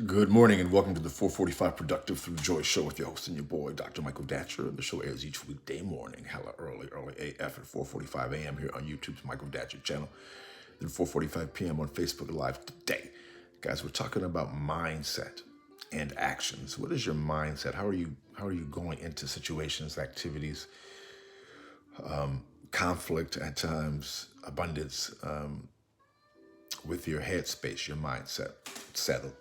Good morning and welcome to the 445 Productive Through Joy Show with your host and your boy, Dr. Michael Datcher. The show airs each weekday morning, hella early AF at 4:45 a.m. here on YouTube's Michael Datcher channel, then 4:45 p.m. on Facebook Live today. Guys, we're talking about mindset and actions. What is your mindset? How are you going into situations, activities, conflict at times, abundance, with your headspace, your mindset settled?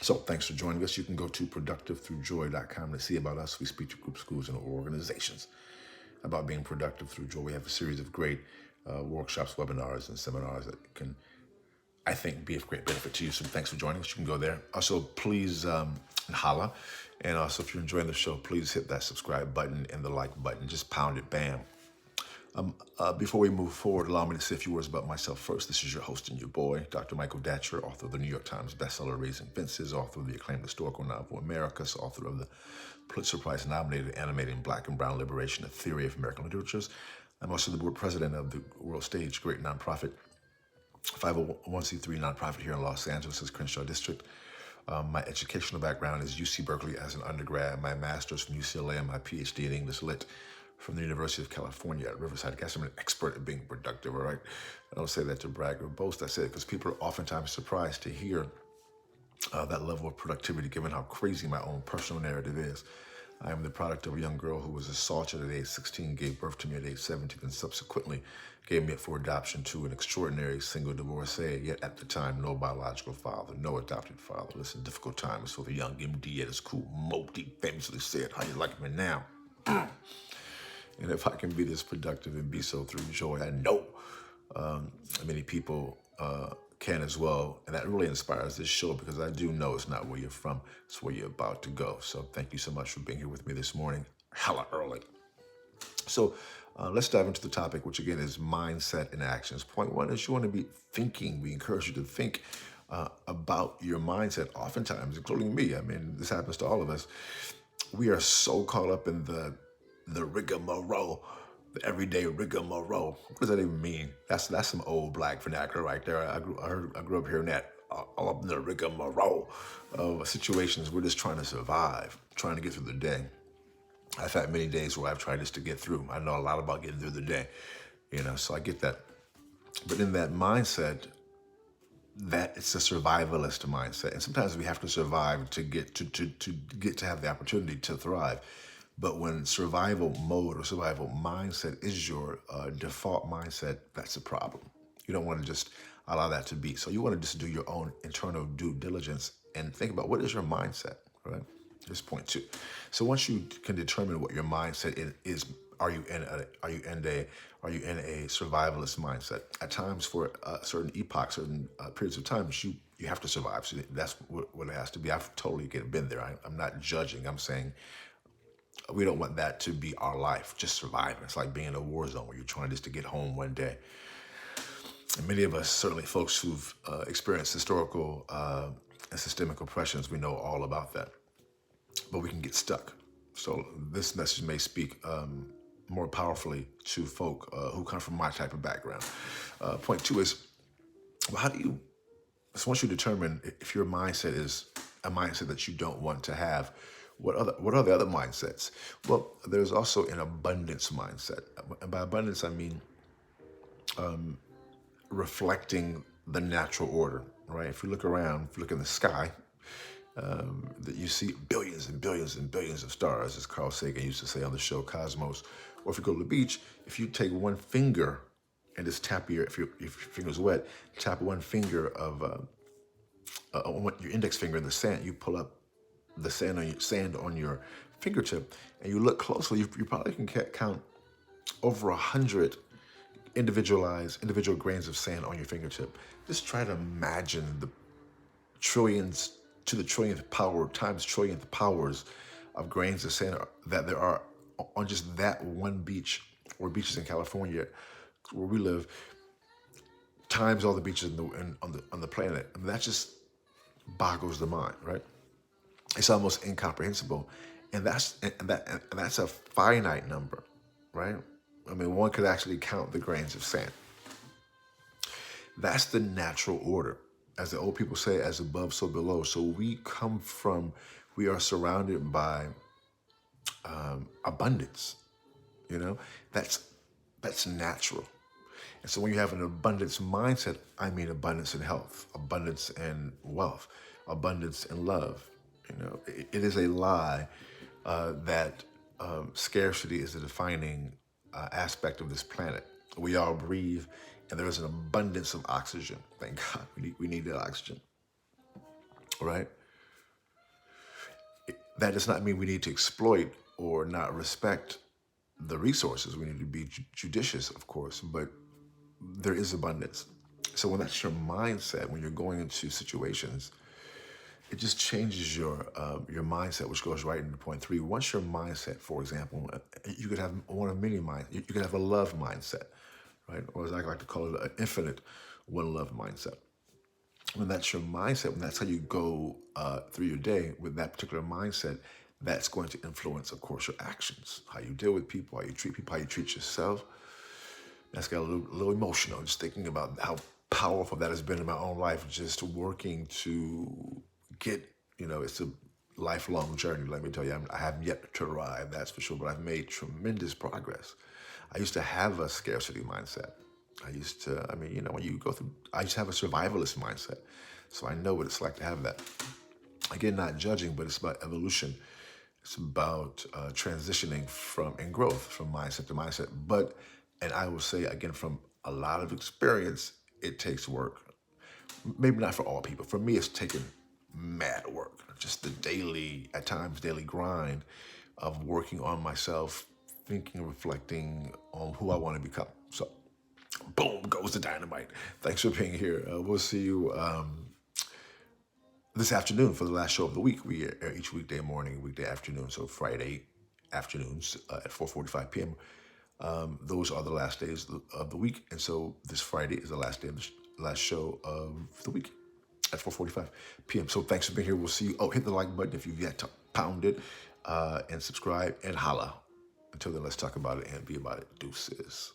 So thanks for joining us. You can go to productivethroughjoy.com to see about us. We speak to groups, schools, and organizations about being productive through joy. We have a series of great workshops, webinars, and seminars that can, I think, be of great benefit to you. So thanks for joining us. You can go there. Also, please holla. And also, if you're enjoying the show, please hit that subscribe button and the like button. Just pound it, bam. Before we move forward, allow me to say a few words about myself first. This is your host and your boy, Dr. Michael Datcher, author of the New York Times bestseller Raising Fences, author of the acclaimed historical novel Americus, author of the Pulitzer Prize-nominated animated Black and Brown Liberation, A Theory of American Literatures. I'm also the board president of the World Stage, great nonprofit, 501c3 nonprofit here in Los Angeles' Crenshaw District. My educational background is UC Berkeley as an undergrad, my master's from UCLA, and my PhD in English Lit from the University of California at Riverside. I guess I'm an expert at being productive, all right? I don't say that to brag or boast. I say it because people are oftentimes surprised to hear that level of productivity, given how crazy my own personal narrative is. I am the product of a young girl who was assaulted at age 16, gave birth to me at age 17, and subsequently gave me up for adoption to an extraordinary single divorcee, yet at the time, no biological father, no adopted father. Listen, difficult times for the young MD at his cool Moti famously said, "How you like me now?" And if I can be this productive and be so through joy, I know many people can as well. And that really inspires this show because I do know it's not where you're from, it's where you're about to go. So thank you so much for being here with me this morning, hella early. So let's dive into the topic, which again is mindset and actions. Point one is you want to be thinking. We encourage you to think about your mindset. Oftentimes, including me, I mean, this happens to all of us. We are so caught up in the rigmarole, the everyday rigmarole. What does that even mean? That's some old black vernacular right there. I grew up hearing that all up in the rigmarole of situations. We're just trying to survive, trying to get through the day. I've had many days where I've tried just to get through. I know a lot about getting through the day, so I get that. But in that mindset, that it's a survivalist mindset, and sometimes we have to survive to get to have the opportunity to thrive. But when survival mode or survival mindset is your default mindset, that's a problem. You don't want to just allow that to be. So you want to just do your own internal due diligence and think about what is your mindset, right? Here's point two. So once you can determine what your mindset is, are you in a survivalist mindset? At times, for certain epochs, certain periods of time, you have to survive. So that's what it has to be. I've totally been there. I'm not judging. I'm saying we don't want that to be our life, just surviving. It's like being in a war zone where you're trying just to get home one day. And many of us, certainly folks who've experienced historical and systemic oppressions, we know all about that. But we can get stuck. So this message may speak more powerfully to folk who come from my type of background. Point two is, well, so once you determine if your mindset is a mindset that you don't want to have, what are the other mindsets? Well, there's also an abundance mindset. And by abundance, I mean reflecting the natural order, right? If you look around, if you look in the sky, that you see billions and billions and billions of stars, as Carl Sagan used to say on the show Cosmos. Or if you go to the beach, if you take one finger and just tap if your finger's wet, tap one finger of your index finger in the sand, you pull up the sand on your fingertip, and you look closely, you probably can count over 100 individual grains of sand on your fingertip. Just try to imagine the trillions to the trillionth power times trillionth powers of grains of sand that there are on just that one beach or beaches in California where we live, times all the beaches on the planet. And that just boggles the mind, right? It's almost incomprehensible, and that's a finite number, right? I mean, one could actually count the grains of sand. That's the natural order. as the old people say, as above, so below. So we are surrounded by abundance. You know, that's that's natural. And so when you have an abundance mindset, I mean abundance in health, abundance in wealth, abundance in love. It is a lie that scarcity is the defining aspect of this planet. We all breathe, and there is an abundance of oxygen. Thank God, we need that oxygen, right? That does not mean we need to exploit or not respect the resources. We need to be judicious, of course, but there is abundance. So when that's your mindset, when you're going into situations, it just changes your mindset, which goes right into point three. Once your mindset, for example, you could have one of many minds. You could have a love mindset, right? Or as I like to call it, an infinite one love mindset. When that's your mindset, when that's how you go through your day with that particular mindset, that's going to influence, of course, your actions, how you deal with people, how you treat people, how you treat yourself. That's got a little emotional, just thinking about how powerful that has been in my own life, just working to get, it's a lifelong journey. Let me tell you, I haven't yet to arrive, that's for sure, but I've made tremendous progress. I used to have a scarcity mindset. When you go through, I used to have a survivalist mindset. So I know what it's like to have that. Again, not judging, but it's about evolution. It's about transitioning and growth from mindset to mindset. And I will say, again, from a lot of experience, it takes work. Maybe not for all people. For me, it's taken mad work. Just the at times, daily grind of working on myself, thinking, reflecting on who I want to become. So, boom, goes the dynamite. Thanks for being here. We'll see you this afternoon for the last show of the week. We air each weekday morning, weekday afternoon. So Friday afternoons at 4:45 p.m. Those are the last days of the week. And so this Friday is the last day of the last show of the week at 4:45 p.m. So thanks for being here. We'll see you. Oh, hit the like button if you've yet to pound it, and subscribe and holla. Until then, let's talk about it and be about it. Deuces.